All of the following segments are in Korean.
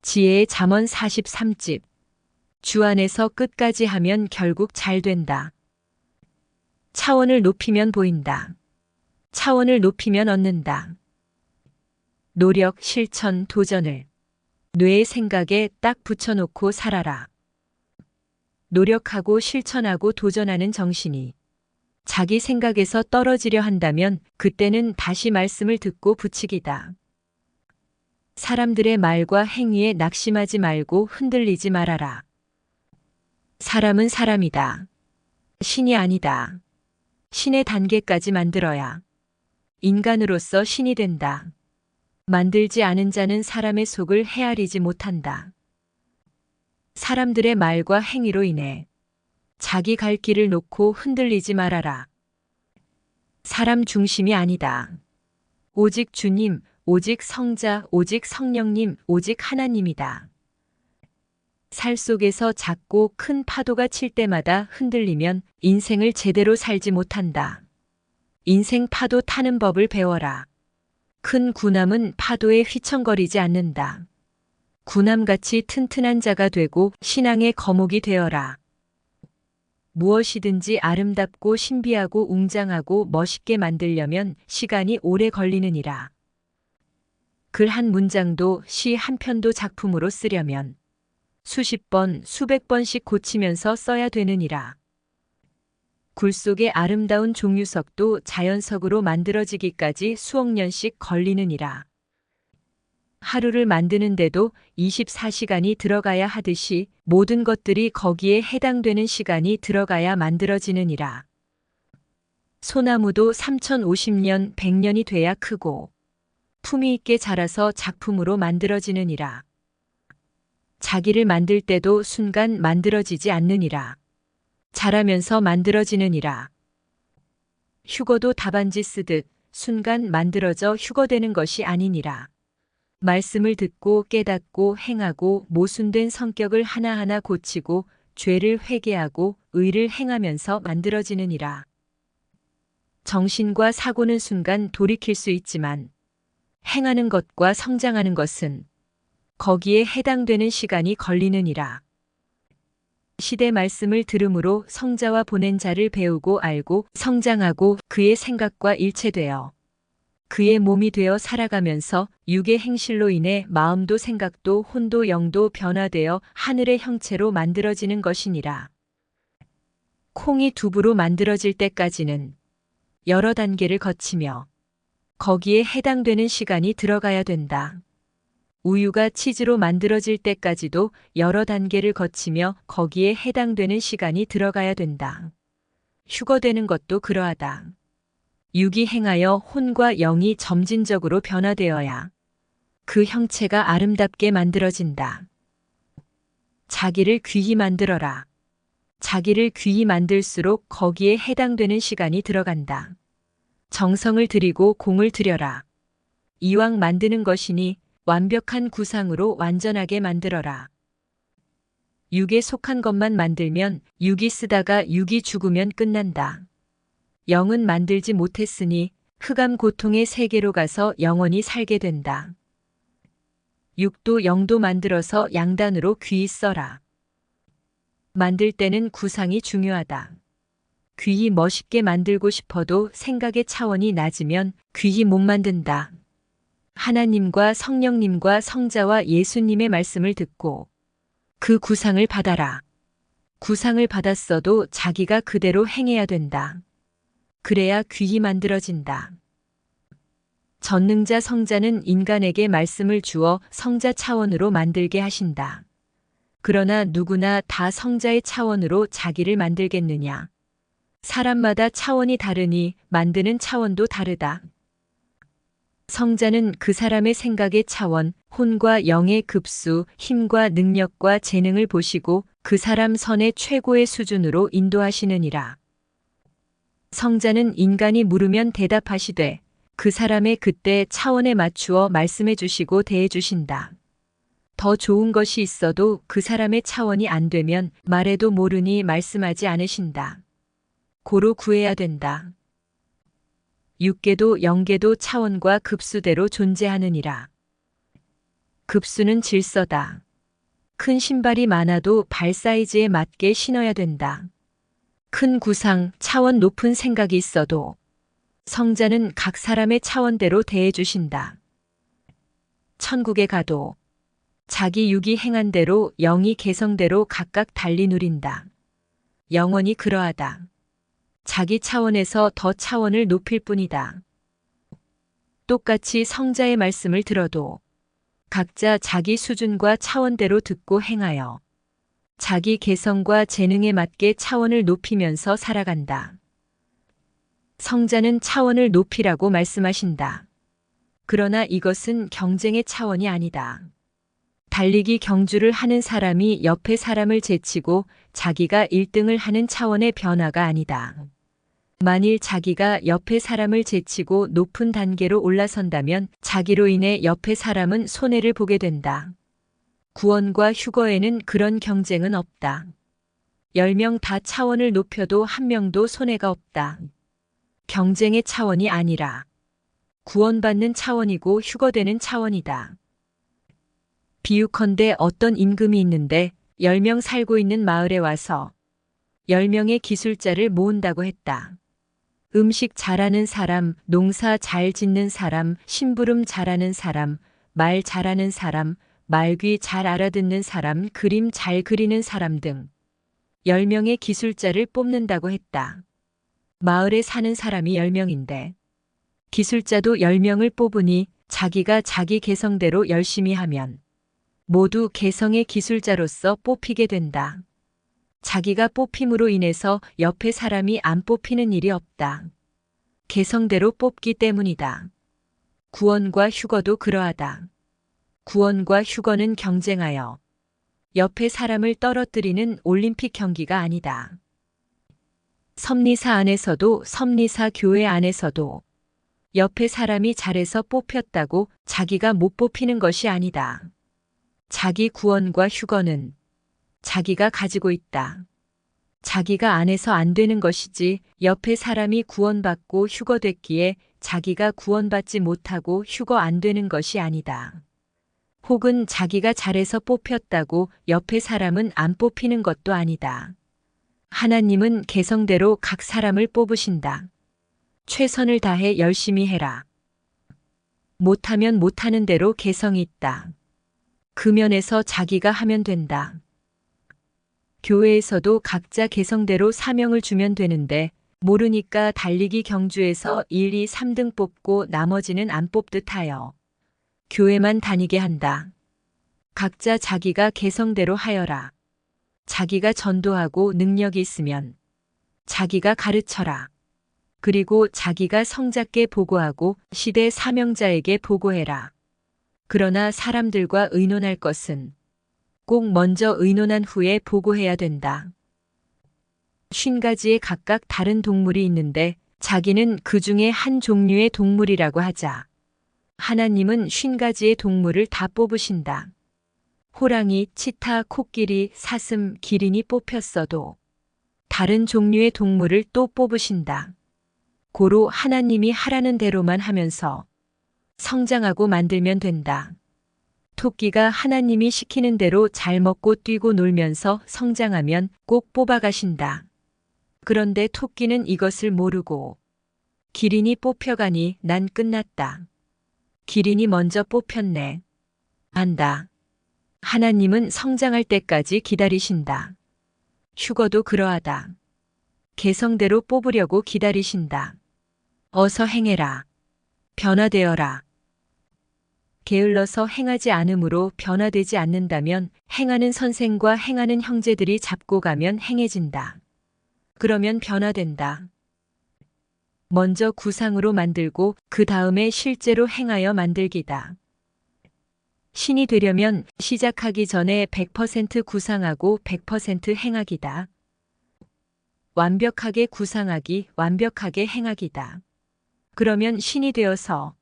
지혜의 잠언 43집. 주 안에서 끝까지 하면 결국 잘 된다. 차원을 높이면 보인다. 차원을 높이면 얻는다. 노력, 실천, 도전을 뇌의 생각에 딱 붙여놓고 살아라. 노력하고 실천하고 도전하는 정신이 자기 생각에서 떨어지려 한다면 그때는 다시 말씀을 듣고 부치기다. 사람들의 말과 행위에 낙심하지 말고 흔들리지 말아라. 사람은 사람이다. 신이 아니다. 신의 단계까지 만들어야 인간으로서 신이 된다. 만들지 않은 자는 사람의 속을 헤아리지 못한다. 사람들의 말과 행위로 인해 자기 갈 길을 놓고 흔들리지 말아라. 사람 중심이 아니다. 오직 주님, 오직 성자, 오직 성령님, 오직 하나님이다. 살 속에서 작고 큰 파도가 칠 때마다 흔들리면 인생을 제대로 살지 못한다. 인생 파도 타는 법을 배워라. 큰 구남은 파도에 휘청거리지 않는다. 구남같이 튼튼한 자가 되고 신앙의 거목이 되어라. 무엇이든지 아름답고 신비하고 웅장하고 멋있게 만들려면 시간이 오래 걸리느니라. 글 한 문장도 시 한 편도 작품으로 쓰려면 수십 번, 수백 번씩 고치면서 써야 되느니라. 굴 속의 아름다운 종유석도 자연석으로 만들어지기까지 수억 년씩 걸리느니라. 하루를 만드는데도 24시간이 들어가야 하듯이 모든 것들이 거기에 해당되는 시간이 들어가야 만들어지느니라. 소나무도 3050년, 100년이 돼야 크고 품위 있게 자라서 작품으로 만들어지느니라. 자기를 만들 때도 순간 만들어지지 않느니라. 자라면서 만들어지느니라. 휴거도 답안지 쓰듯 순간 만들어져 휴거되는 것이 아니니라. 말씀을 듣고 깨닫고 행하고 모순된 성격을 하나하나 고치고 죄를 회개하고 의를 행하면서 만들어지느니라. 정신과 사고는 순간 돌이킬 수 있지만 행하는 것과 성장하는 것은 거기에 해당되는 시간이 걸리느니라. 시대 말씀을 들음으로 성자와 보낸 자를 배우고 알고 성장하고 그의 생각과 일체되어 그의 몸이 되어 살아가면서 육의 행실로 인해 마음도 생각도 혼도 영도 변화되어 하늘의 형체로 만들어지는 것이니라. 콩이 두부로 만들어질 때까지는 여러 단계를 거치며 거기에 해당되는 시간이 들어가야 된다. 우유가 치즈로 만들어질 때까지도 여러 단계를 거치며 거기에 해당되는 시간이 들어가야 된다. 휴거되는 것도 그러하다. 육이 행하여 혼과 영이 점진적으로 변화되어야 그 형체가 아름답게 만들어진다. 자기를 귀히 만들어라. 자기를 귀히 만들수록 거기에 해당되는 시간이 들어간다. 정성을 들이고 공을 들여라. 이왕 만드는 것이니 완벽한 구상으로 완전하게 만들어라. 육에 속한 것만 만들면 육이 쓰다가 육이 죽으면 끝난다. 영은 만들지 못했으니 흑암 고통의 세계로 가서 영원히 살게 된다. 육도 영도 만들어서 양단으로 귀히 써라. 만들 때는 구상이 중요하다. 귀히 멋있게 만들고 싶어도 생각의 차원이 낮으면 귀히 못 만든다. 하나님과 성령님과 성자와 예수님의 말씀을 듣고 그 구상을 받아라. 구상을 받았어도 자기가 그대로 행해야 된다. 그래야 귀히 만들어진다. 전능자 성자는 인간에게 말씀을 주어 성자 차원으로 만들게 하신다. 그러나 누구나 다 성자의 차원으로 자기를 만들겠느냐? 사람마다 차원이 다르니 만드는 차원도 다르다. 성자는 그 사람의 생각의 차원, 혼과 영의 급수, 힘과 능력과 재능을 보시고 그 사람 선의 최고의 수준으로 인도하시느니라. 성자는 인간이 물으면 대답하시되 그 사람의 그때 차원에 맞추어 말씀해 주시고 대해 주신다. 더 좋은 것이 있어도 그 사람의 차원이 안 되면 말해도 모르니 말씀하지 않으신다. 고로 구해야 된다. 육계도 영계도 차원과 급수대로 존재하느니라. 급수는 질서다. 큰 신발이 많아도 발 사이즈에 맞게 신어야 된다. 큰 구상, 차원 높은 생각이 있어도 성자는 각 사람의 차원대로 대해주신다. 천국에 가도 자기 육이 행한 대로 영이 개성대로 각각 달리 누린다. 영원히 그러하다. 자기 차원에서 더 차원을 높일 뿐이다. 똑같이 성자의 말씀을 들어도 각자 자기 수준과 차원대로 듣고 행하여 자기 개성과 재능에 맞게 차원을 높이면서 살아간다. 성자는 차원을 높이라고 말씀하신다. 그러나 이것은 경쟁의 차원이 아니다. 달리기 경주를 하는 사람이 옆에 사람을 제치고 자기가 1등을 하는 차원의 변화가 아니다. 만일 자기가 옆에 사람을 제치고 높은 단계로 올라선다면 자기로 인해 옆에 사람은 손해를 보게 된다. 구원과 휴거에는 그런 경쟁은 없다. 10명 다 차원을 높여도 한 명도 손해가 없다. 경쟁의 차원이 아니라 구원받는 차원이고 휴거되는 차원이다. 비유컨대 어떤 임금이 있는데 10명 살고 있는 마을에 와서 10명의 기술자를 모은다고 했다. 음식 잘하는 사람, 농사 잘 짓는 사람, 심부름 잘하는 사람, 말 잘하는 사람, 말귀 잘 알아듣는 사람, 그림 잘 그리는 사람 등 10명의 기술자를 뽑는다고 했다. 마을에 사는 사람이 10명인데 기술자도 10명을 뽑으니 자기가 자기 개성대로 열심히 하면 모두 개성의 기술자로서 뽑히게 된다. 자기가 뽑힘으로 인해서 옆에 사람이 안 뽑히는 일이 없다. 개성대로 뽑기 때문이다. 구원과 휴거도 그러하다. 구원과 휴거는 경쟁하여 옆에 사람을 떨어뜨리는 올림픽 경기가 아니다. 섭리사 안에서도 섭리사 교회 안에서도 옆에 사람이 잘해서 뽑혔다고 자기가 못 뽑히는 것이 아니다. 자기 구원과 휴거는 자기가 가지고 있다. 자기가 안에서 안 되는 것이지 옆에 사람이 구원받고 휴거됐기에 자기가 구원받지 못하고 휴거 안 되는 것이 아니다. 혹은 자기가 잘해서 뽑혔다고 옆에 사람은 안 뽑히는 것도 아니다. 하나님은 개성대로 각 사람을 뽑으신다. 최선을 다해 열심히 해라. 못하면 못하는 대로 개성이 있다. 그 면에서 자기가 하면 된다. 교회에서도 각자 개성대로 사명을 주면 되는데 모르니까 달리기 경주에서 1, 2, 3등 뽑고 나머지는 안 뽑듯 하여 교회만 다니게 한다. 각자 자기가 개성대로 하여라. 자기가 전도하고 능력이 있으면 자기가 가르쳐라. 그리고 자기가 성자께 보고하고 시대 사명자에게 보고해라. 그러나 사람들과 의논할 것은 꼭 먼저 의논한 후에 보고해야 된다. 50가지의 각각 다른 동물이 있는데 자기는 그 중에 한 종류의 동물이라고 하자. 하나님은 50가지의 동물을 다 뽑으신다. 호랑이, 치타, 코끼리, 사슴, 기린이 뽑혔어도 다른 종류의 동물을 또 뽑으신다. 고로 하나님이 하라는 대로만 하면서 성장하고 만들면 된다. 토끼가 하나님이 시키는 대로 잘 먹고 뛰고 놀면서 성장하면 꼭 뽑아가신다. 그런데 토끼는 이것을 모르고 기린이 뽑혀가니 난 끝났다. 기린이 먼저 뽑혔네. 안다. 하나님은 성장할 때까지 기다리신다. 휴거도 그러하다. 개성대로 뽑으려고 기다리신다. 어서 행해라. 변화되어라. 게을러서 행하지 않으므로 변화되지 않는다면 행하는 선생과 행하는 형제들이 잡고 가면 행해진다. 그러면 변화된다. 먼저 구상으로 만들고 그 다음에 실제로 행하여 만들기다. 신이 되려면 시작하기 전에 100% 구상하고 100% 행하기다. 완벽하게 구상하기, 완벽하게 행하기다. 그러면 신이 되어서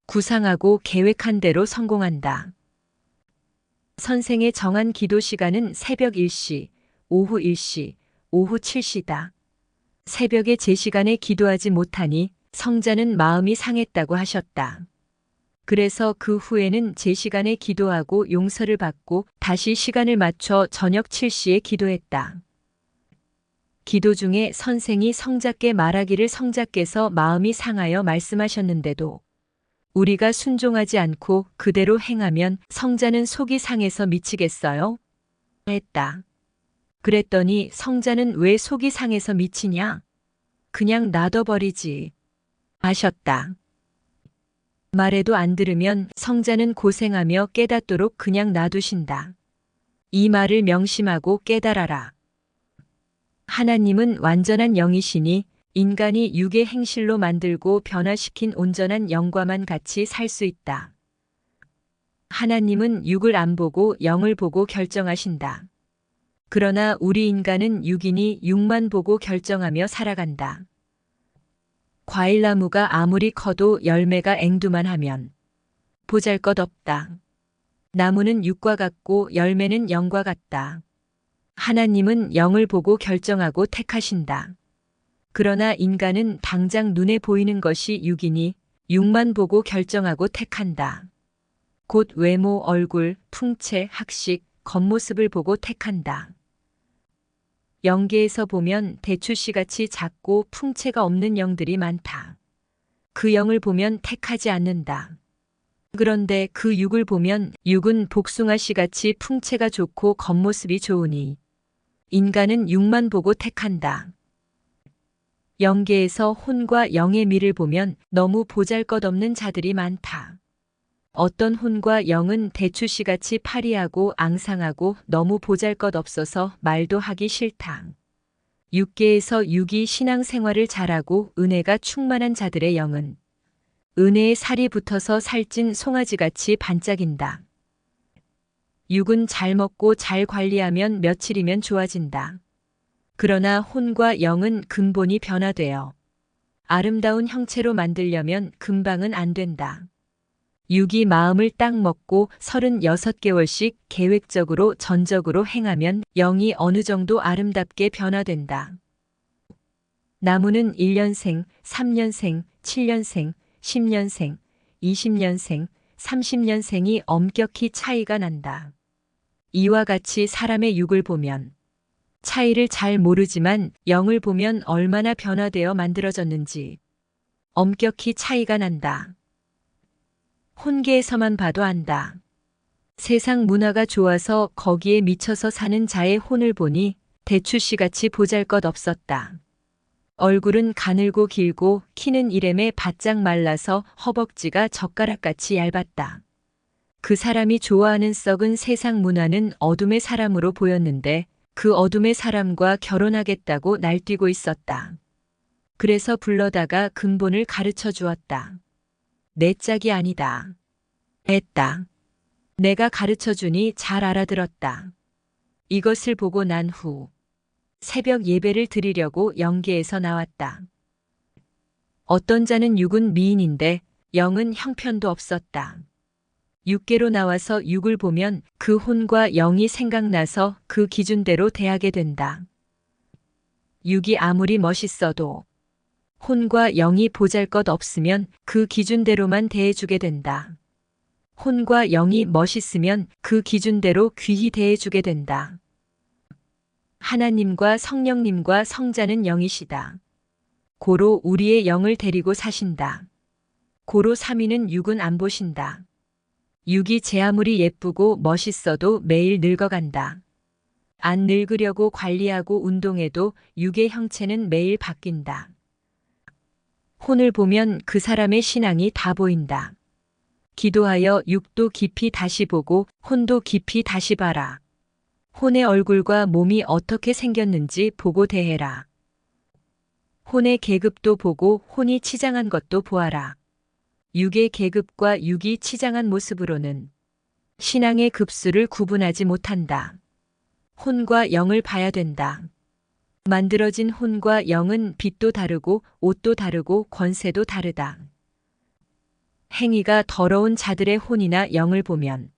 구상하고 계획한 대로 성공한다. 선생의 정한 기도 시간은 새벽 1시, 오후 1시, 오후 7시다. 새벽에 제 시간에 기도하지 못하니 성자는 마음이 상했다고 하셨다. 그래서 그 후에는 제 시간에 기도하고 용서를 받고 다시 시간을 맞춰 저녁 7시에 기도했다. 기도 중에 선생이 성자께 말하기를 성자께서 마음이 상하여 말씀하셨는데도 우리가 순종하지 않고 그대로 행하면 성자는 속이 상해서 미치겠어요? 했다. 그랬더니 성자는 왜 속이 상해서 미치냐? 그냥 놔둬버리지. 하셨다. 말해도 안 들으면 성자는 고생하며 깨닫도록 그냥 놔두신다. 이 말을 명심하고 깨달아라. 하나님은 완전한 영이시니 인간이 육의 행실로 만들고 변화시킨 온전한 영과만 같이 살 수 있다. 하나님은 육을 안 보고 영을 보고 결정하신다. 그러나 우리 인간은 육이니 육만 보고 결정하며 살아간다. 과일나무가 아무리 커도 열매가 앵두만 하면 보잘것없다. 나무는 육과 같고 열매는 영과 같다. 하나님은 영을 보고 결정하고 택하신다. 그러나 인간은 당장 눈에 보이는 것이 육이니 육만 보고 결정하고 택한다. 곧 외모, 얼굴, 풍채, 학식, 겉모습을 보고 택한다. 영계에서 보면 대추씨같이 작고 풍채가 없는 영들이 많다. 그 영을 보면 택하지 않는다. 그런데 그 육을 보면 육은 복숭아씨같이 풍채가 좋고 겉모습이 좋으니 인간은 육만 보고 택한다. 영계에서 혼과 영의 미를 보면 너무 보잘것없는 자들이 많다. 어떤 혼과 영은 대추씨같이 파리하고 앙상하고 너무 보잘것없어서 말도 하기 싫다. 육계에서 육이 신앙생활을 잘하고 은혜가 충만한 자들의 영은 은혜에 살이 붙어서 살찐 송아지같이 반짝인다. 육은 잘 먹고 잘 관리하면 며칠이면 좋아진다. 그러나 혼과 영은 근본이 변화되어 아름다운 형체로 만들려면 금방은 안 된다. 육이 마음을 딱 먹고 36개월씩 계획적으로 전적으로 행하면 영이 어느 정도 아름답게 변화된다. 나무는 1년생, 3년생, 7년생, 10년생, 20년생, 30년생이 엄격히 차이가 난다. 이와 같이 사람의 육을 보면 차이를 잘 모르지만 영을 보면 얼마나 변화되어 만들어졌는지 엄격히 차이가 난다. 혼계에서만 봐도 안다. 세상 문화가 좋아서 거기에 미쳐서 사는 자의 혼을 보니 대추씨같이 보잘것없었다. 얼굴은 가늘고 길고 키는 이램에 바짝 말라서 허벅지가 젓가락같이 얇았다. 그 사람이 좋아하는 썩은 세상 문화는 어둠의 사람으로 보였는데 그 어둠의 사람과 결혼하겠다고 날뛰고 있었다. 그래서 불러다가 근본을 가르쳐 주었다. 내 짝이 아니다. 했다. 내가 가르쳐 주니 잘 알아들었다. 이것을 보고 난 후 새벽 예배를 드리려고 영계에서 나왔다. 어떤 자는 육은 미인인데 영은 형편도 없었다. 육계로 나와서 육을 보면 그 혼과 영이 생각나서 그 기준대로 대하게 된다. 육이 아무리 멋있어도 혼과 영이 보잘것 없으면 그 기준대로만 대해주게 된다. 혼과 영이 멋있으면 그 기준대로 귀히 대해주게 된다. 하나님과 성령님과 성자는 영이시다. 고로 우리의 영을 데리고 사신다. 고로 삼위는 육은 안 보신다. 육이 제 아무리 예쁘고 멋있어도 매일 늙어간다. 안 늙으려고 관리하고 운동해도 육의 형체는 매일 바뀐다. 혼을 보면 그 사람의 신앙이 다 보인다. 기도하여 육도 깊이 다시 보고 혼도 깊이 다시 봐라. 혼의 얼굴과 몸이 어떻게 생겼는지 보고 대해라. 혼의 계급도 보고 혼이 치장한 것도 보아라. 육의 계급과 육이 치장한 모습으로는 신앙의 급수를 구분하지 못한다. 혼과 영을 봐야 된다. 만들어진 혼과 영은 빛도 다르고 옷도 다르고 권세도 다르다. 행위가 더러운 자들의 혼이나 영을 보면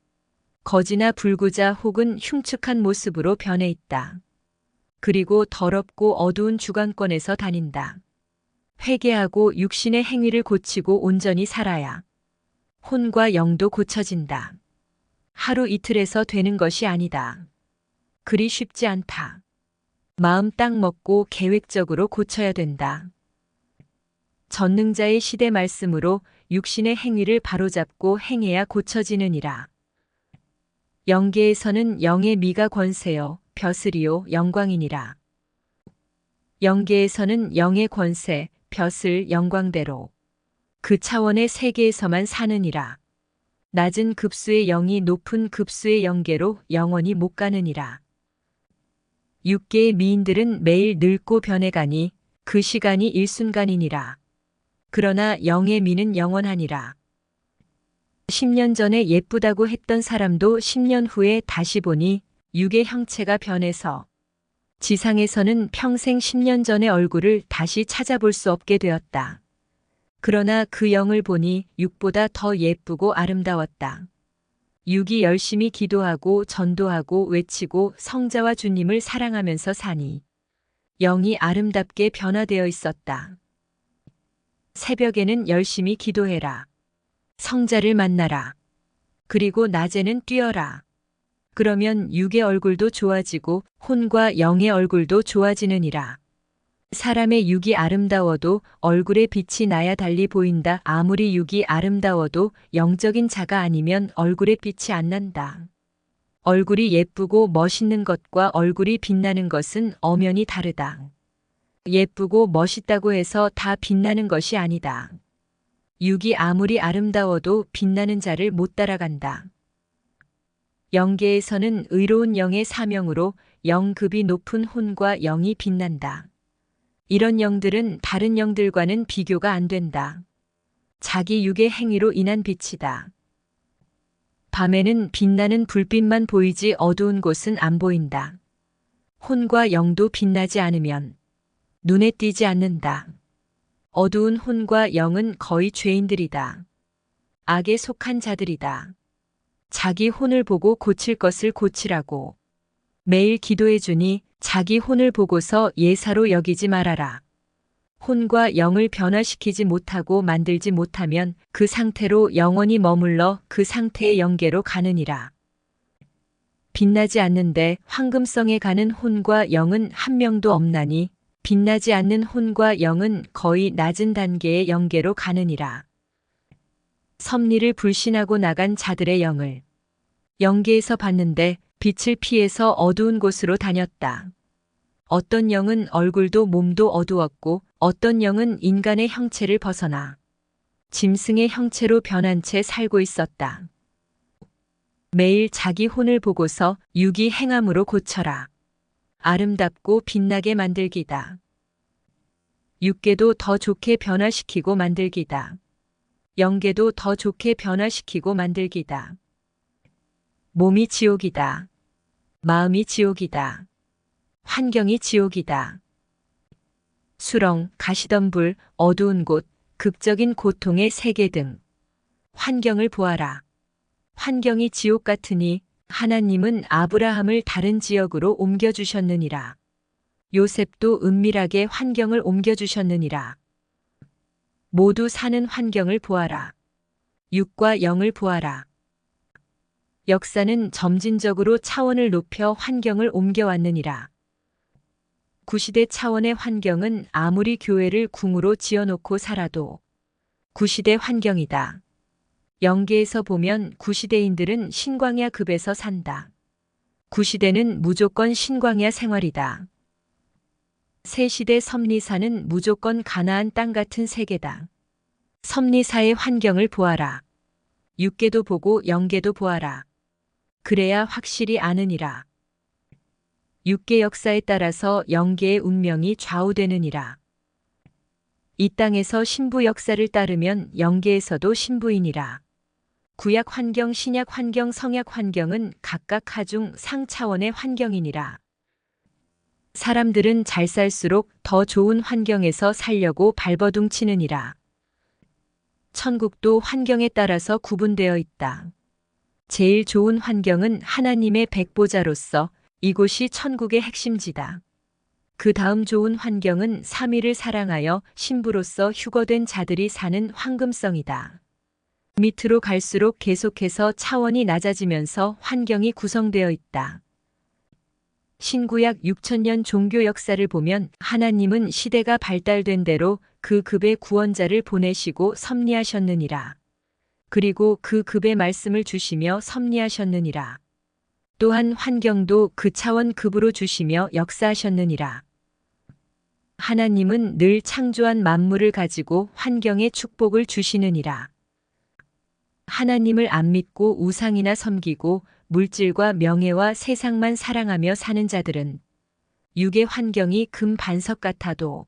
거지나 불구자 혹은 흉측한 모습으로 변해 있다. 그리고 더럽고 어두운 주관권에서 다닌다. 회개하고 육신의 행위를 고치고 온전히 살아야 혼과 영도 고쳐진다. 하루 이틀에서 되는 것이 아니다. 그리 쉽지 않다. 마음 딱 먹고 계획적으로 고쳐야 된다. 전능자의 시대 말씀으로 육신의 행위를 바로잡고 행해야 고쳐지느니라. 영계에서는 영의 미가 권세요 벼슬이요 영광이니라. 영계에서는 영의 권세, 벼슬 영광대로 그 차원의 세계에서만 사느니라. 낮은 급수의 영이 높은 급수의 영계로 영원히 못 가느니라. 육계의 미인들은 매일 늙고 변해가니 그 시간이 일순간이니라. 그러나 영의 미는 영원하니라. 10년 전에 예쁘다고 했던 사람도 10년 후에 다시 보니 육의 형체가 변해서 지상에서는 평생 10년 전의 얼굴을 다시 찾아볼 수 없게 되었다. 그러나 그 영을 보니 육보다 더 예쁘고 아름다웠다. 육이 열심히 기도하고 전도하고 외치고 성자와 주님을 사랑하면서 사니 영이 아름답게 변화되어 있었다. 새벽에는 열심히 기도해라. 성자를 만나라. 그리고 낮에는 뛰어라. 그러면 육의 얼굴도 좋아지고 혼과 영의 얼굴도 좋아지느니라. 사람의 육이 아름다워도 얼굴에 빛이 나야 달리 보인다. 아무리 육이 아름다워도 영적인 자가 아니면 얼굴에 빛이 안 난다. 얼굴이 예쁘고 멋있는 것과 얼굴이 빛나는 것은 엄연히 다르다. 예쁘고 멋있다고 해서 다 빛나는 것이 아니다. 육이 아무리 아름다워도 빛나는 자를 못 따라간다. 영계에서는 의로운 영의 사명으로 영급이 높은 혼과 영이 빛난다. 이런 영들은 다른 영들과는 비교가 안 된다. 자기 육의 행위로 인한 빛이다. 밤에는 빛나는 불빛만 보이지 어두운 곳은 안 보인다. 혼과 영도 빛나지 않으면 눈에 띄지 않는다. 어두운 혼과 영은 거의 죄인들이다. 악에 속한 자들이다. 자기 혼을 보고 고칠 것을 고치라고 매일 기도해 주니 자기 혼을 보고서 예사로 여기지 말아라. 혼과 영을 변화시키지 못하고 만들지 못하면 그 상태로 영원히 머물러 그 상태의 영계로 가느니라. 빛나지 않는데 황금성에 가는 혼과 영은 한 명도 없나니 빛나지 않는 혼과 영은 거의 낮은 단계의 영계로 가느니라. 섭리를 불신하고 나간 자들의 영을 영계에서 봤는데 빛을 피해서 어두운 곳으로 다녔다. 어떤 영은 얼굴도 몸도 어두웠고 어떤 영은 인간의 형체를 벗어나 짐승의 형체로 변한 채 살고 있었다. 매일 자기 혼을 보고서 육이 행함으로 고쳐라. 아름답고 빛나게 만들기다. 육계도 더 좋게 변화시키고 만들기다. 영계도 더 좋게 변화시키고 만들기다. 몸이 지옥이다. 마음이 지옥이다. 환경이 지옥이다. 수렁, 가시덤불, 어두운 곳, 극적인 고통의 세계 등 환경을 보아라. 환경이 지옥 같으니 하나님은 아브라함을 다른 지역으로 옮겨주셨느니라. 요셉도 은밀하게 환경을 옮겨주셨느니라. 모두 사는 환경을 보아라. 육과 영을 보아라. 역사는 점진적으로 차원을 높여 환경을 옮겨왔느니라. 구시대 차원의 환경은 아무리 교회를 궁으로 지어놓고 살아도 구시대 환경이다. 영계에서 보면 구시대인들은 신광야 급에서 산다. 구시대는 무조건 신광야 생활이다. 새시대 섭리사는 무조건 가나안 땅 같은 세계다. 섭리사의 환경을 보아라. 육계도 보고 영계도 보아라. 그래야 확실히 아느니라. 육계 역사에 따라서 영계의 운명이 좌우되느니라. 이 땅에서 신부 역사를 따르면 영계에서도 신부이니라. 구약 환경, 신약 환경, 성약 환경은 각각 하중 상차원의 환경이니라. 사람들은 잘 살수록 더 좋은 환경에서 살려고 발버둥 치느니라. 천국도 환경에 따라서 구분되어 있다. 제일 좋은 환경은 하나님의 백보자로서 이곳이 천국의 핵심지다. 그 다음 좋은 환경은 삼위를 사랑하여 신부로서 휴거된 자들이 사는 황금성이다. 밑으로 갈수록 계속해서 차원이 낮아지면서 환경이 구성되어 있다. 신구약 6000년 종교 역사를 보면 하나님은 시대가 발달된 대로 그 급의 구원자를 보내시고 섭리하셨느니라. 그리고 그 급의 말씀을 주시며 섭리하셨느니라. 또한 환경도 그 차원 급으로 주시며 역사하셨느니라. 하나님은 늘 창조한 만물을 가지고 환경에 축복을 주시느니라. 하나님을 안 믿고 우상이나 섬기고 물질과 명예와 세상만 사랑하며 사는 자들은 육의 환경이 금 반석 같아도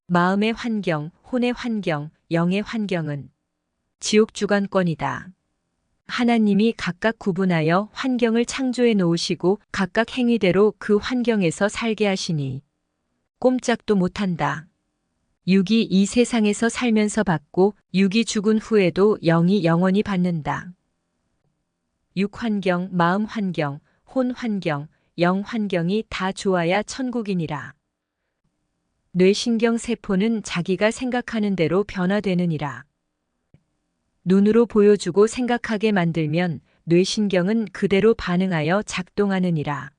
마음의 환경, 혼의 환경, 영의 환경은 지옥 주관권이다. 하나님이 각각 구분하여 환경을 창조해 놓으시고 각각 행위대로 그 환경에서 살게 하시니 꼼짝도 못한다. 육이 이 세상에서 살면서 받고 육이 죽은 후에도 영이 영원히 받는다. 육 환경, 마음 환경, 혼 환경, 영 환경이 다 좋아야 천국이니라. 뇌신경 세포는 자기가 생각하는 대로 변화되느니라. 눈으로 보여주고 생각하게 만들면 뇌신경은 그대로 반응하여 작동하느니라.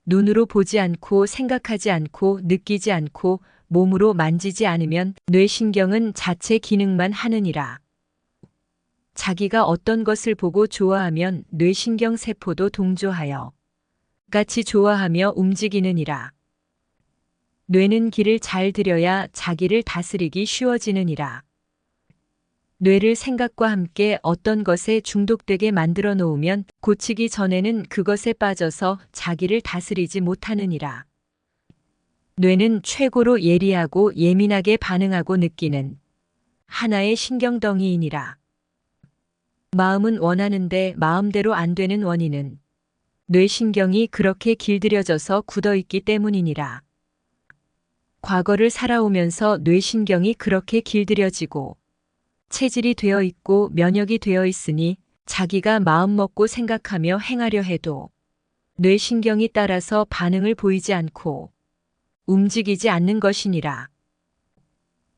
눈으로 보지 않고 생각하지 않고 느끼지 않고 몸으로 만지지 않으면 뇌신경은 자체 기능만 하느니라. 자기가 어떤 것을 보고 좋아하면 뇌신경 세포도 동조하여 같이 좋아하며 움직이느니라. 뇌는 길을 잘 들여야 자기를 다스리기 쉬워지느니라. 뇌를 생각과 함께 어떤 것에 중독되게 만들어 놓으면 고치기 전에는 그것에 빠져서 자기를 다스리지 못하느니라. 뇌는 최고로 예리하고 예민하게 반응하고 느끼는 하나의 신경덩이이니라. 마음은 원하는데 마음대로 안 되는 원인은 뇌신경이 그렇게 길들여져서 굳어있기 때문이니라. 과거를 살아오면서 뇌신경이 그렇게 길들여지고 체질이 되어 있고 면역이 되어 있으니 자기가 마음먹고 생각하며 행하려 해도 뇌신경이 따라서 반응을 보이지 않고 움직이지 않는 것이니라.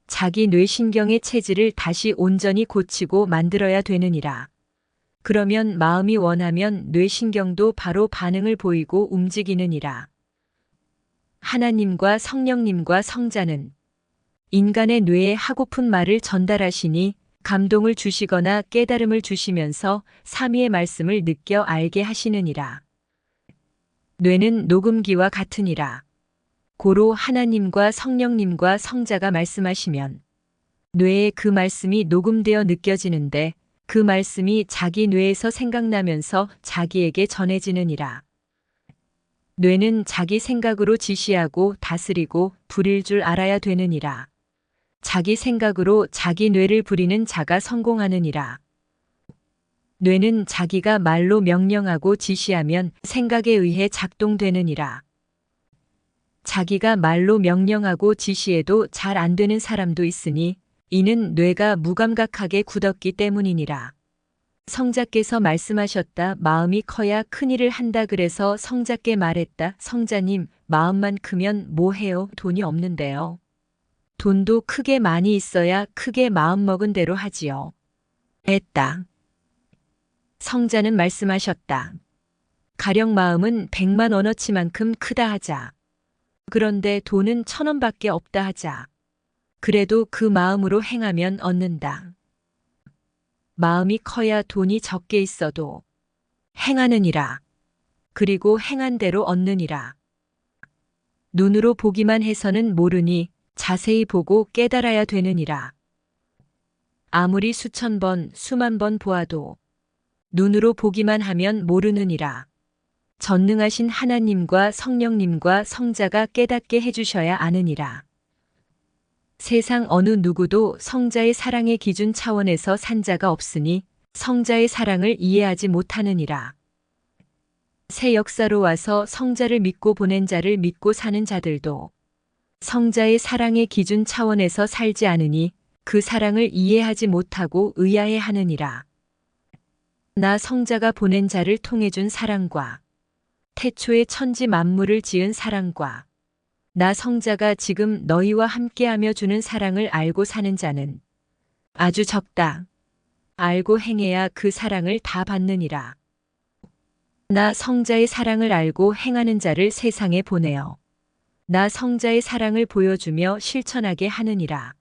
자기 뇌신경의 체질을 다시 온전히 고치고 만들어야 되느니라. 그러면 마음이 원하면 뇌신경도 바로 반응을 보이고 움직이느니라. 하나님과 성령님과 성자는 인간의 뇌에 하고픈 말을 전달하시니 감동을 주시거나 깨달음을 주시면서 삼위의 말씀을 느껴 알게 하시느니라. 뇌는 녹음기와 같으니라. 고로 하나님과 성령님과 성자가 말씀하시면 뇌에 그 말씀이 녹음되어 느껴지는데 그 말씀이 자기 뇌에서 생각나면서 자기에게 전해지느니라. 뇌는 자기 생각으로 지시하고 다스리고 부릴 줄 알아야 되느니라. 자기 생각으로 자기 뇌를 부리는 자가 성공하느니라. 뇌는 자기가 말로 명령하고 지시하면 생각에 의해 작동되느니라. 자기가 말로 명령하고 지시해도 잘 안 되는 사람도 있으니 이는 뇌가 무감각하게 굳었기 때문이니라. 성자께서 말씀하셨다. 마음이 커야 큰일을 한다. 그래서 성자께 말했다. 성자님, 마음만 크면 뭐 해요? 돈이 없는데요. 돈도 크게 많이 있어야 크게 마음먹은 대로 하지요. 했다. 성자는 말씀하셨다. 가령 마음은 100만 원어치만큼 크다 하자. 그런데 돈은 1000원밖에 없다 하자. 그래도 그 마음으로 행하면 얻는다. 마음이 커야 돈이 적게 있어도 행하느니라. 그리고 행한 대로 얻느니라. 눈으로 보기만 해서는 모르니 자세히 보고 깨달아야 되느니라. 아무리 수천 번, 수만 번 보아도 눈으로 보기만 하면 모르느니라. 전능하신 하나님과 성령님과 성자가 깨닫게 해주셔야 아느니라. 세상 어느 누구도 성자의 사랑의 기준 차원에서 산 자가 없으니 성자의 사랑을 이해하지 못하느니라. 새 역사로 와서 성자를 믿고 보낸 자를 믿고 사는 자들도 성자의 사랑의 기준 차원에서 살지 않으니 그 사랑을 이해하지 못하고 의아해 하느니라. 나 성자가 보낸 자를 통해 준 사랑과 태초에 천지 만물을 지은 사랑과 나 성자가 지금 너희와 함께하며 주는 사랑을 알고 사는 자는 아주 적다. 알고 행해야 그 사랑을 다 받느니라. 나 성자의 사랑을 알고 행하는 자를 세상에 보내어 나 성자의 사랑을 보여주며 실천하게 하느니라.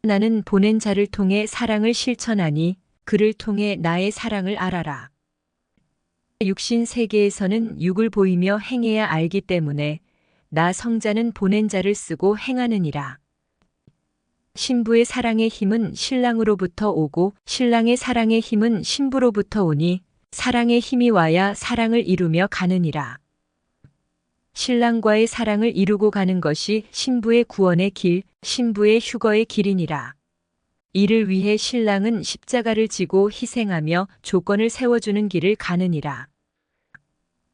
나는 보낸 자를 통해 사랑을 실천하니 그를 통해 나의 사랑을 알아라. 육신 세계에서는 육을 보이며 행해야 알기 때문에 나 성자는 보낸 자를 쓰고 행하느니라. 신부의 사랑의 힘은 신랑으로부터 오고 신랑의 사랑의 힘은 신부로부터 오니 사랑의 힘이 와야 사랑을 이루며 가느니라. 신랑과의 사랑을 이루고 가는 것이 신부의 구원의 길, 신부의 휴거의 길이니라. 이를 위해 신랑은 십자가를 지고 희생하며 조건을 세워주는 길을 가느니라.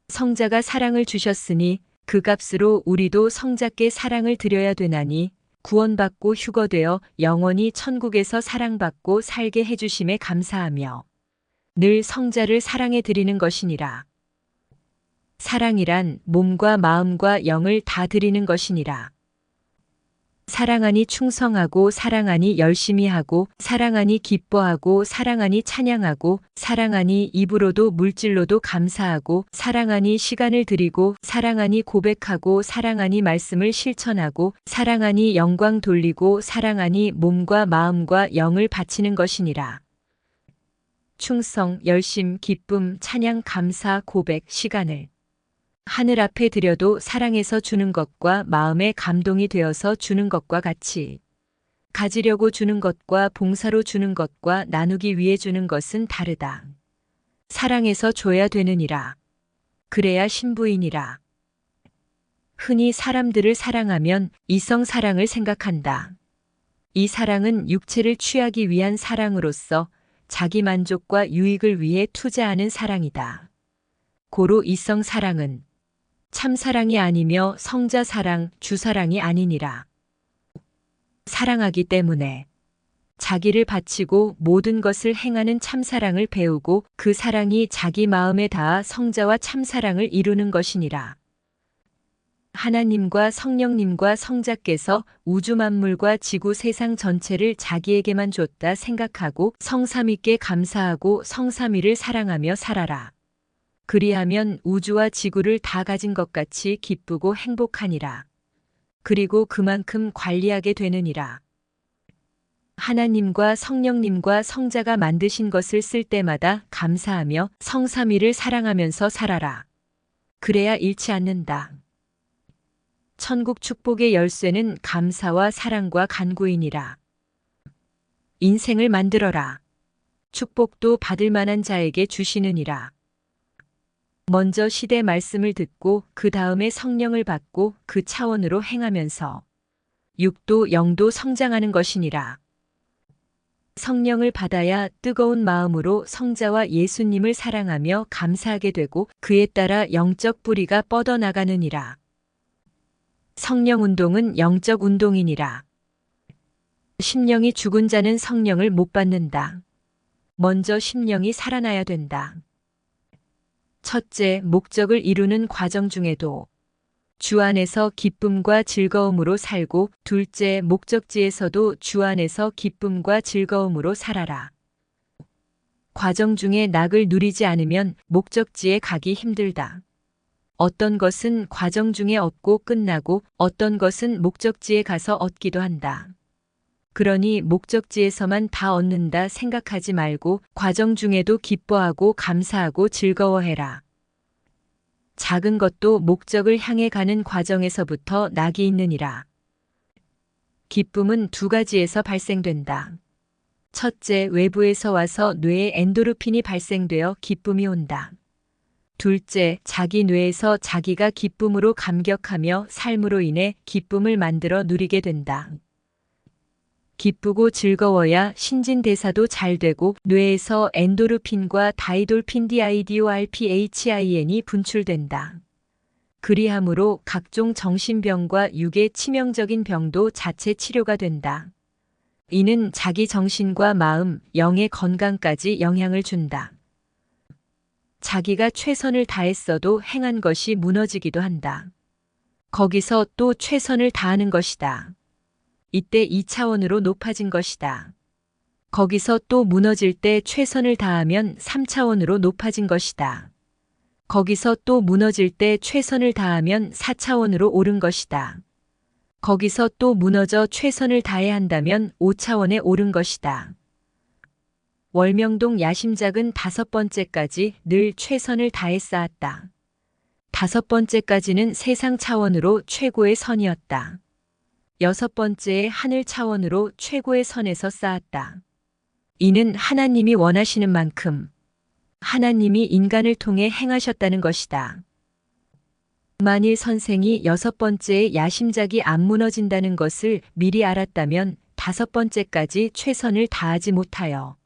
성자가 사랑을 주셨으니 그 값으로 우리도 성자께 사랑을 드려야 되나니 구원받고 휴거되어 영원히 천국에서 사랑받고 살게 해주심에 감사하며 늘 성자를 사랑해 드리는 것이니라. 사랑이란 몸과 마음과 영을 다 드리는 것이니라. 사랑하니 충성하고 사랑하니 열심히 하고 사랑하니 기뻐하고 사랑하니 찬양하고 사랑하니 입으로도 물질로도 감사하고 사랑하니 시간을 드리고 사랑하니 고백하고 사랑하니 말씀을 실천하고 사랑하니 영광 돌리고 사랑하니 몸과 마음과 영을 바치는 것이니라. 충성, 열심, 기쁨, 찬양, 감사, 고백, 시간을 하늘 앞에 드려도 사랑해서 주는 것과 마음의 감동이 되어서 주는 것과 같이 가지려고 주는 것과 봉사로 주는 것과 나누기 위해 주는 것은 다르다. 사랑해서 줘야 되느니라. 그래야 신부이니라. 흔히 사람들을 사랑하면 이성 사랑을 생각한다. 이 사랑은 육체를 취하기 위한 사랑으로서 자기 만족과 유익을 위해 투자하는 사랑이다. 고로 이성 사랑은 참사랑이 아니며 성자사랑, 주사랑이 아니니라. 사랑하기 때문에 자기를 바치고 모든 것을 행하는 참사랑을 배우고 그 사랑이 자기 마음에 닿아 성자와 참사랑을 이루는 것이니라. 하나님과 성령님과 성자께서 우주 만물과 지구 세상 전체를 자기에게만 줬다 생각하고 성삼위께 감사하고 성삼위를 사랑하며 살아라. 그리하면 우주와 지구를 다 가진 것 같이 기쁘고 행복하니라. 그리고 그만큼 관리하게 되느니라. 하나님과 성령님과 성자가 만드신 것을 쓸 때마다 감사하며 성삼위를 사랑하면서 살아라. 그래야 잃지 않는다. 천국 축복의 열쇠는 감사와 사랑과 간구이니라. 인생을 만들어라. 축복도 받을 만한 자에게 주시느니라. 먼저 시대 말씀을 듣고 그 다음에 성령을 받고 그 차원으로 행하면서 육도 영도 성장하는 것이니라. 성령을 받아야 뜨거운 마음으로 성자와 예수님을 사랑하며 감사하게 되고 그에 따라 영적 뿌리가 뻗어나가느니라. 성령 운동은 영적 운동이니라. 심령이 죽은 자는 성령을 못 받는다. 먼저 심령이 살아나야 된다. 첫째, 목적을 이루는 과정 중에도 주 안에서 기쁨과 즐거움으로 살고 둘째, 목적지에서도 주 안에서 기쁨과 즐거움으로 살아라. 과정 중에 낙을 누리지 않으면 목적지에 가기 힘들다. 어떤 것은 과정 중에 얻고 끝나고 어떤 것은 목적지에 가서 얻기도 한다. 그러니 목적지에서만 다 얻는다 생각하지 말고 과정 중에도 기뻐하고 감사하고 즐거워해라. 작은 것도 목적을 향해 가는 과정에서부터 낙이 있느니라. 기쁨은 두 가지에서 발생된다. 첫째, 외부에서 와서 뇌에 엔도르핀이 발생되어 기쁨이 온다. 둘째, 자기 뇌에서 자기가 기쁨으로 감격하며 삶으로 인해 기쁨을 만들어 누리게 된다. 기쁘고 즐거워야 신진대사도 잘 되고 뇌에서 엔도르핀과 다이돌핀 DIDORPHIN이 분출된다. 그리함으로 각종 정신병과 육의 치명적인 병도 자체 치료가 된다. 이는 자기 정신과 마음, 영의 건강까지 영향을 준다. 자기가 최선을 다했어도 행한 것이 무너지기도 한다. 거기서 또 최선을 다하는 것이다. 이때 2차원으로 높아진 것이다. 거기서 또 무너질 때 최선을 다하면 3차원으로 높아진 것이다. 거기서 또 무너질 때 최선을 다하면 4차원으로 오른 것이다. 거기서 또 무너져 최선을 다해야 한다면 5차원에 오른 것이다. 월명동 야심작은 5번째까지 늘 최선을 다해 쌓았다. 5번째까지는 세상 차원으로 최고의 선이었다. 6번째에 하늘 차원으로 최고의 선에서 쌓았다. 이는 하나님이 원하시는 만큼 하나님이 인간을 통해 행하셨다는 것이다. 만일 선생이 6번째의 야심작이 안 무너진다는 것을 미리 알았다면 5번째까지 최선을 다하지 못하여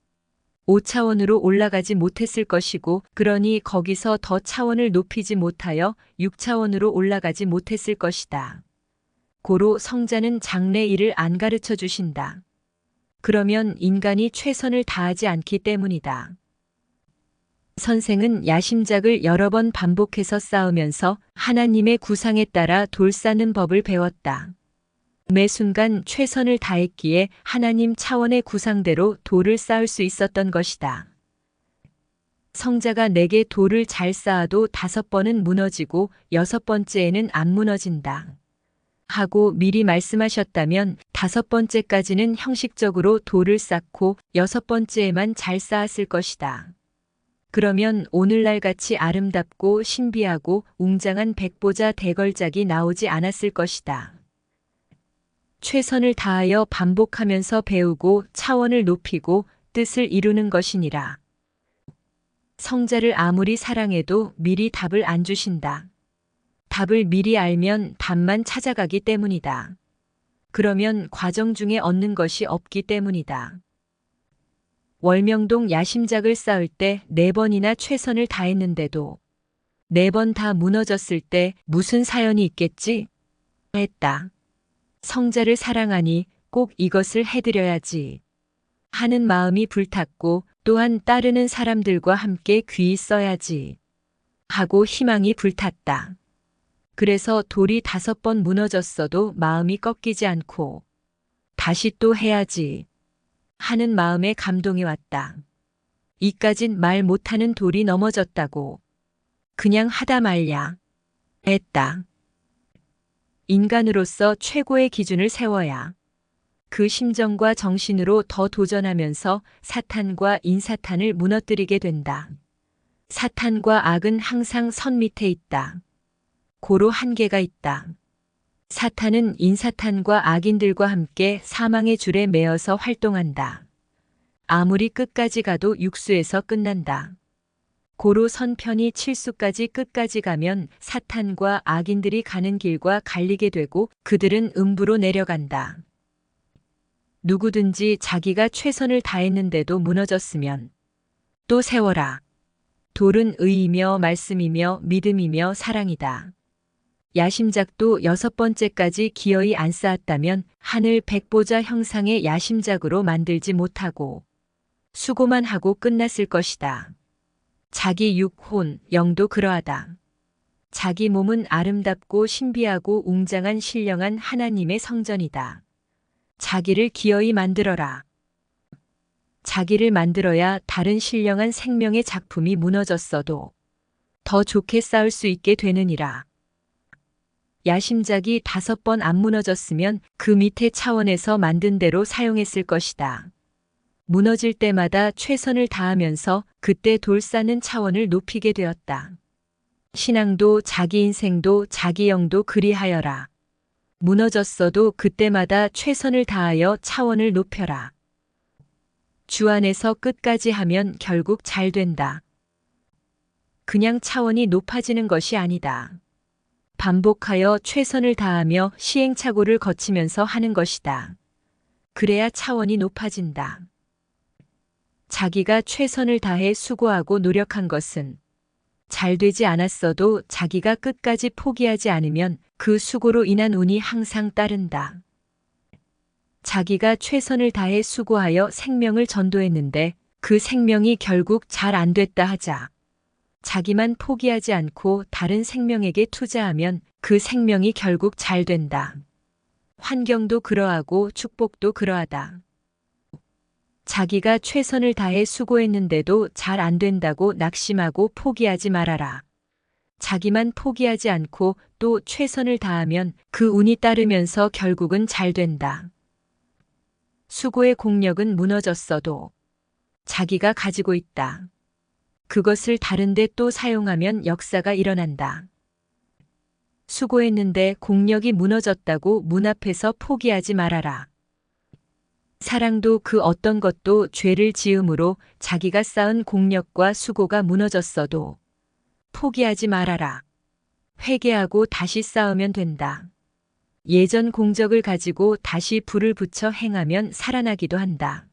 5차원으로 올라가지 못했을 것이고, 그러니 거기서 더 차원을 높이지 못하여 6차원으로 올라가지 못했을 것이다. 고로 성자는 장래 일을 안 가르쳐 주신다. 그러면 인간이 최선을 다하지 않기 때문이다. 선생은 야심작을 여러 번 반복해서 쌓으면서 하나님의 구상에 따라 돌 쌓는 법을 배웠다. 매 순간 최선을 다했기에 하나님 차원의 구상대로 돌을 쌓을 수 있었던 것이다. 성자가 내게 돌을 잘 쌓아도 5번은 무너지고 6번째에는 안 무너진다 하고 미리 말씀하셨다면 5번째까지는 형식적으로 돌을 쌓고 6번째에만 잘 쌓았을 것이다. 그러면 오늘날 같이 아름답고 신비하고 웅장한 백보자 대걸작이 나오지 않았을 것이다. 최선을 다하여 반복하면서 배우고 차원을 높이고 뜻을 이루는 것이니라. 성자를 아무리 사랑해도 미리 답을 안 주신다. 답을 미리 알면 답만 찾아가기 때문이다. 그러면 과정 중에 얻는 것이 없기 때문이다. 월명동 야심작을 쌓을 때 4번이나 최선을 다했는데도 4번 다 무너졌을 때 무슨 사연이 있겠지? 했다. 성자를 사랑하니 꼭 이것을 해드려야지 하는 마음이 불탔고, 또한 따르는 사람들과 함께 귀히 써야지 하고 희망이 불탔다. 그래서 돌이 5번 무너졌어도 마음이 꺾이지 않고 다시 또 해야지 하는 마음에 감동이 왔다. 이까진 말 못하는 돌이 넘어졌다고 그냥 하다 말랴 했다. 인간으로서 최고의 기준을 세워야 그 심정과 정신으로 더 도전하면서 사탄과 인사탄을 무너뜨리게 된다. 사탄과 악은 항상 선 밑에 있다. 고로 한계가 있다. 사탄은 인사탄과 악인들과 함께 사망의 줄에 매어서 활동한다. 아무리 끝까지 가도 육수에서 끝난다. 고로 선편이 칠수까지 끝까지 가면 사탄과 악인들이 가는 길과 갈리게 되고 그들은 음부로 내려간다. 누구든지 자기가 최선을 다했는데도 무너졌으면 또 세워라. 돌은 의이며 말씀이며 믿음이며 사랑이다. 야심작도 6번째까지 기어이 안 쌓았다면 하늘 백보자 형상의 야심작으로 만들지 못하고 수고만 하고 끝났을 것이다. 자기 육혼, 영도 그러하다. 자기 몸은 아름답고 신비하고 웅장한 신령한 하나님의 성전이다. 자기를 기어이 만들어라. 자기를 만들어야 다른 신령한 생명의 작품이 무너졌어도 더 좋게 쌓을 수 있게 되느니라. 야심작이 5번 안 무너졌으면 그 밑에 차원에서 만든 대로 사용했을 것이다. 무너질 때마다 최선을 다하면서 그때 돌 쌓는 차원을 높이게 되었다. 신앙도 자기 인생도 자기 영도 그리하여라. 무너졌어도 그때마다 최선을 다하여 차원을 높여라. 주 안에서 끝까지 하면 결국 잘 된다. 그냥 차원이 높아지는 것이 아니다. 반복하여 최선을 다하며 시행착오를 거치면서 하는 것이다. 그래야 차원이 높아진다. 자기가 최선을 다해 수고하고 노력한 것은 잘 되지 않았어도 자기가 끝까지 포기하지 않으면 그 수고로 인한 운이 항상 따른다. 자기가 최선을 다해 수고하여 생명을 전도했는데 그 생명이 결국 잘 안 됐다 하자. 자기만 포기하지 않고 다른 생명에게 투자하면 그 생명이 결국 잘 된다. 환경도 그러하고 축복도 그러하다. 자기가 최선을 다해 수고했는데도 잘 안 된다고 낙심하고 포기하지 말아라. 자기만 포기하지 않고 또 최선을 다하면 그 운이 따르면서 결국은 잘 된다. 수고의 공력은 무너졌어도 자기가 가지고 있다. 그것을 다른데 또 사용하면 역사가 일어난다. 수고했는데 공력이 무너졌다고 문 앞에서 포기하지 말아라. 사랑도 그 어떤 것도 죄를 지음으로 자기가 쌓은 공력과 수고가 무너졌어도 포기하지 말아라. 회개하고 다시 쌓으면 된다. 예전 공적을 가지고 다시 불을 붙여 행하면 살아나기도 한다.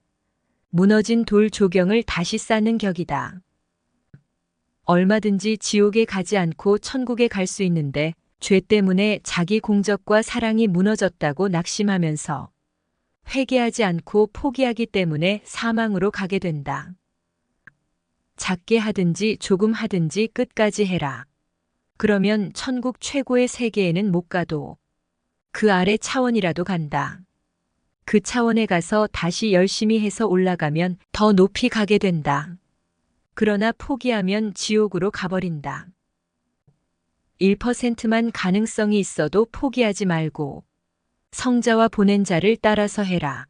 무너진 돌 조경을 다시 쌓는 격이다. 얼마든지 지옥에 가지 않고 천국에 갈 수 있는데 죄 때문에 자기 공적과 사랑이 무너졌다고 낙심하면서 회개하지 않고 포기하기 때문에 사망으로 가게 된다. 작게 하든지 조금 하든지 끝까지 해라. 그러면 천국 최고의 세계에는 못 가도 그 아래 차원이라도 간다. 그 차원에 가서 다시 열심히 해서 올라가면 더 높이 가게 된다. 그러나 포기하면 지옥으로 가버린다. 1%만 가능성이 있어도 포기하지 말고 성자와 보낸 자를 따라서 해라.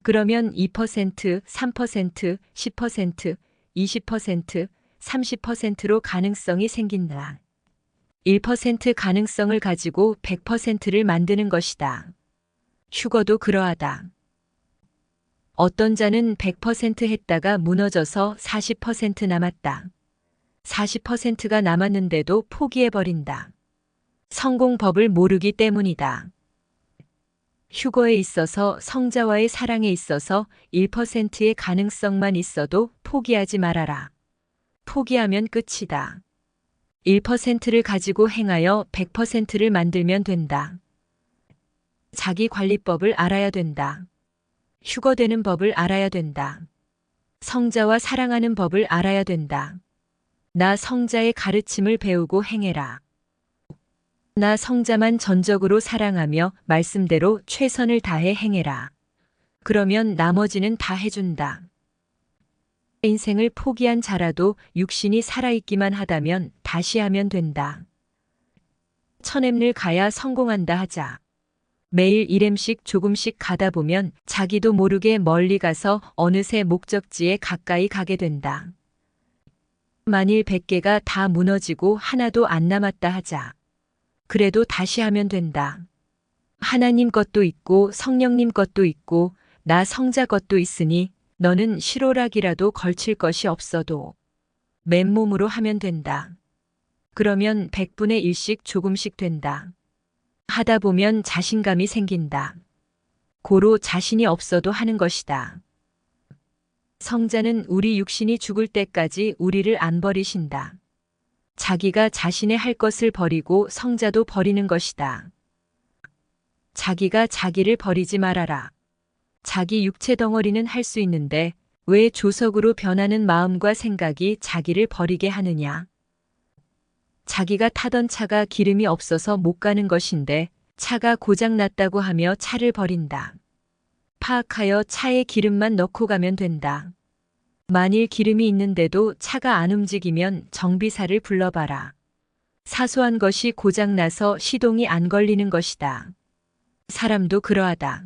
그러면 2%, 3%, 10%, 20%, 30%로 가능성이 생긴다. 1% 가능성을 가지고 100%를 만드는 것이다. 휴거도 그러하다. 어떤 자는 100% 했다가 무너져서 40% 남았다. 40%가 남았는데도 포기해버린다. 성공법을 모르기 때문이다. 휴거에 있어서 성자와의 사랑에 있어서 1%의 가능성만 있어도 포기하지 말아라. 포기하면 끝이다. 1%를 가지고 행하여 100%를 만들면 된다. 자기 관리법을 알아야 된다. 휴거되는 법을 알아야 된다. 성자와 사랑하는 법을 알아야 된다. 나 성자의 가르침을 배우고 행해라. 나 성자만 전적으로 사랑하며 말씀대로 최선을 다해 행해라. 그러면 나머지는 다 해준다. 인생을 포기한 자라도 육신이 살아있기만 하다면 다시 하면 된다. 1000엠을 가야 성공한다 하자. 매일 1엠씩 조금씩 가다 보면 자기도 모르게 멀리 가서 어느새 목적지에 가까이 가게 된다. 만일 100개가 다 무너지고 하나도 안 남았다 하자. 그래도 다시 하면 된다. 하나님 것도 있고 성령님 것도 있고 나 성자 것도 있으니 너는 실오락이라도 걸칠 것이 없어도 맨몸으로 하면 된다. 그러면 100분의 1씩 조금씩 된다. 하다 보면 자신감이 생긴다. 고로 자신이 없어도 하는 것이다. 성자는 우리 육신이 죽을 때까지 우리를 안 버리신다. 자기가 자신의 할 것을 버리고 성자도 버리는 것이다. 자기가 자기를 버리지 말아라. 자기 육체 덩어리는 할 수 있는데 왜 조석으로 변하는 마음과 생각이 자기를 버리게 하느냐. 자기가 타던 차가 기름이 없어서 못 가는 것인데 차가 고장났다고 하며 차를 버린다. 파악하여 차에 기름만 넣고 가면 된다. 만일 기름이 있는데도 차가 안 움직이면 정비사를 불러봐라. 사소한 것이 고장나서 시동이 안 걸리는 것이다. 사람도 그러하다.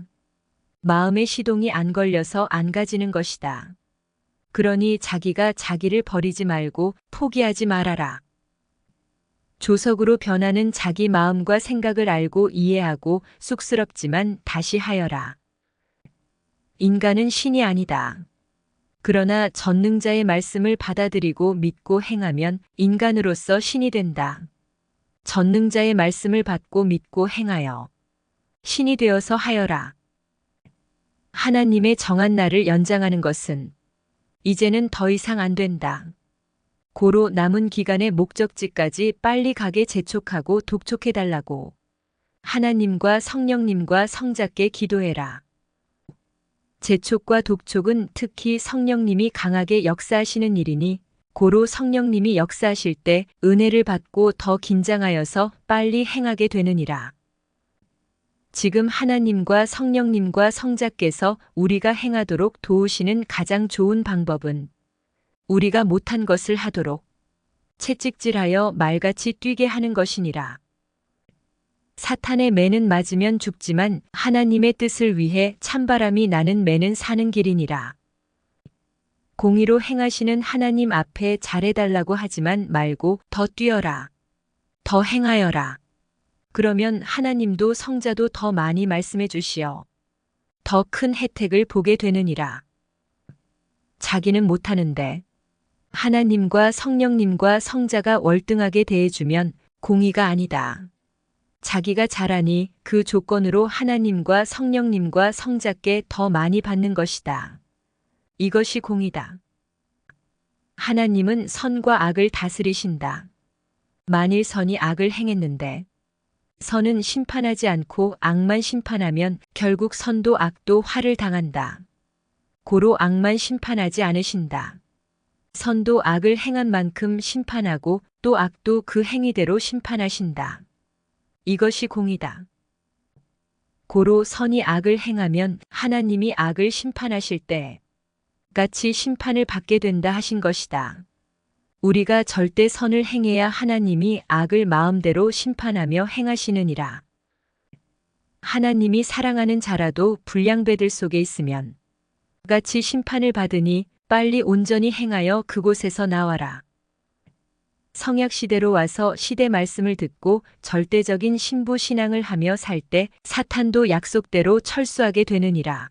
마음의 시동이 안 걸려서 안 가지는 것이다. 그러니 자기가 자기를 버리지 말고 포기하지 말아라. 조석으로 변하는 자기 마음과 생각을 알고 이해하고 쑥스럽지만 다시 하여라. 인간은 신이 아니다. 그러나 전능자의 말씀을 받아들이고 믿고 행하면 인간으로서 신이 된다. 전능자의 말씀을 받고 믿고 행하여 신이 되어서 하여라. 하나님의 정한 날을 연장하는 것은 이제는 더 이상 안 된다. 고로 남은 기간의 목적지까지 빨리 가게 재촉하고 독촉해달라고 하나님과 성령님과 성자께 기도해라. 재촉과 독촉은 특히 성령님이 강하게 역사하시는 일이니 고로 성령님이 역사하실 때 은혜를 받고 더 긴장하여서 빨리 행하게 되느니라. 지금 하나님과 성령님과 성자께서 우리가 행하도록 도우시는 가장 좋은 방법은 우리가 못한 것을 하도록 채찍질하여 말같이 뛰게 하는 것이니라. 사탄의 매는 맞으면 죽지만 하나님의 뜻을 위해 찬바람이 나는 매는 사는 길이니라. 공의로 행하시는 하나님 앞에 잘해달라고 하지만 말고 더 뛰어라. 더 행하여라. 그러면 하나님도 성자도 더 많이 말씀해 주시어 더 큰 혜택을 보게 되느니라. 자기는 못하는데 하나님과 성령님과 성자가 월등하게 대해주면 공의가 아니다. 자기가 잘하니 그 조건으로 하나님과 성령님과 성자께 더 많이 받는 것이다. 이것이 공의다. 하나님은 선과 악을 다스리신다. 만일 선이 악을 행했는데 선은 심판하지 않고 악만 심판하면 결국 선도 악도 화를 당한다. 고로 악만 심판하지 않으신다. 선도 악을 행한 만큼 심판하고 또 악도 그 행위대로 심판하신다. 이것이 공의다. 고로 선이 악을 행하면 하나님이 악을 심판하실 때 같이 심판을 받게 된다 하신 것이다. 우리가 절대 선을 행해야 하나님이 악을 마음대로 심판하며 행하시느니라. 하나님이 사랑하는 자라도 불량배들 속에 있으면 같이 심판을 받으니 빨리 온전히 행하여 그곳에서 나와라. 성약시대로 와서 시대 말씀을 듣고 절대적인 신부 신앙을 하며 살 때 사탄도 약속대로 철수하게 되느니라.